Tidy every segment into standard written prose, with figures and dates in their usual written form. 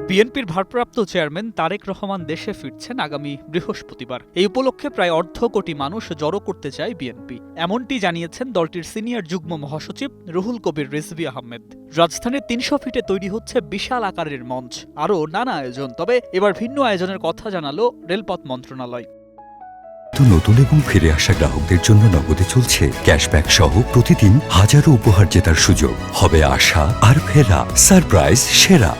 বিএনপির ভারপ্রাপ্ত চেয়ারম্যান তারেক রহমান দেশে ফিরছেন আগামী বৃহস্পতিবার। এই উপলক্ষে প্রায় অর্ধ কোটি মানুষ জড়ো করতে চায় বিএনপি, এমনটি জানিয়েছেন দলটির সিনিয়র যুগ্ম মহাসচিব রুহুল কবির রিজভী আহমেদ। রাজধানীর ৩০০ ফিটে তৈরি হচ্ছে বিশাল আকারের মঞ্চ, আরও নানা আয়োজন। তবে এবার ভিন্ন আয়োজনের কথা জানালো রেলপথ মন্ত্রণালয়। নতুন এবং ফিরে আসা গ্রাহকদের জন্য নগদে চলছে ক্যাশব্যাক সহ প্রতিদিন হাজারো উপহার জেতার সুযোগ। হবে আশা আর ফেরা, সারপ্রাইজ সেরা।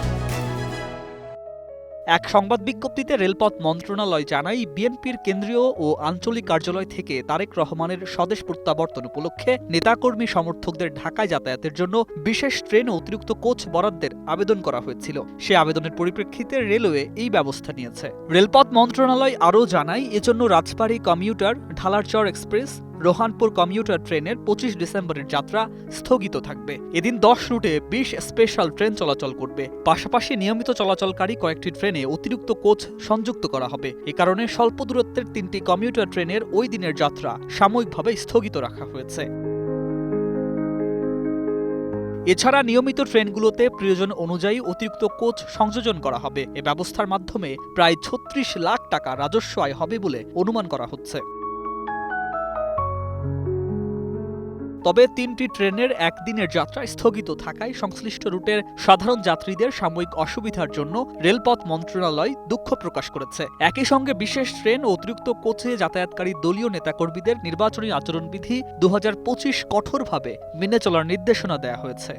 এক সংবাদ বিজ্ঞপ্তিতে রেলপথ মন্ত্রণালয় জানায়, বিএনপির কেন্দ্রীয় ও আঞ্চলিক কার্যালয় থেকে তারেক রহমানের স্বদেশ প্রত্যাবর্তন উপলক্ষে নেতাকর্মী সমর্থকদের ঢাকায় যাতায়াতের জন্য বিশেষ ট্রেন ও অতিরিক্ত কোচ বরাদ্দের আবেদন করা হয়েছিল। সে আবেদনের পরিপ্রেক্ষিতে রেলওয়ে এই ব্যবস্থা নিয়েছে। রেলপথ মন্ত্রণালয় আরও জানায়, এজন্য রাজবাড়ী কমিউটার, ঢালারচর এক্সপ্রেস, রোহানপুর কমিউটার ট্রেনের ২৫ ডিসেম্বরের যাত্রা স্থগিত থাকবে। এদিন ১০ রুটে ২০ স্পেশাল ট্রেন চলাচল করবে। পাশাপাশি নিয়মিত চলাচলকারী কয়েকটি ট্রেনে অতিরিক্ত কোচ সংযুক্ত করা হবে। এ কারণে স্বল্প দূরত্বের ৩টি কমিউটার ট্রেনের ওই দিনের যাত্রা সাময়িকভাবে স্থগিত রাখা হয়েছে। এছাড়া নিয়মিত ট্রেনগুলোতে প্রয়োজন অনুযায়ী অতিরিক্ত কোচ সংযোজন করা হবে। এ ব্যবস্থার মাধ্যমে প্রায় ৩৬ লাখ টাকা রাজস্ব আয় হবে বলে অনুমান করা হচ্ছে। তবে ৩টি ট্রেনের একদিনের যাত্রা স্থগিত থাকায় সংশ্লিষ্ট রুটের সাধারণ যাত্রীদের সাময়িক অসুবিধার জন্য রেলপথ মন্ত্রণালয় দুঃখ প্রকাশ করেছে। একই সঙ্গে বিশেষ ট্রেন ও অতিরিক্ত কোচে যাতায়াতকারী দলীয় নেতাকর্মীদের নির্বাচনী আচরণবিধি ২০২৫ কঠোরভাবে মেনে চলার নির্দেশনা দেওয়া হয়েছে।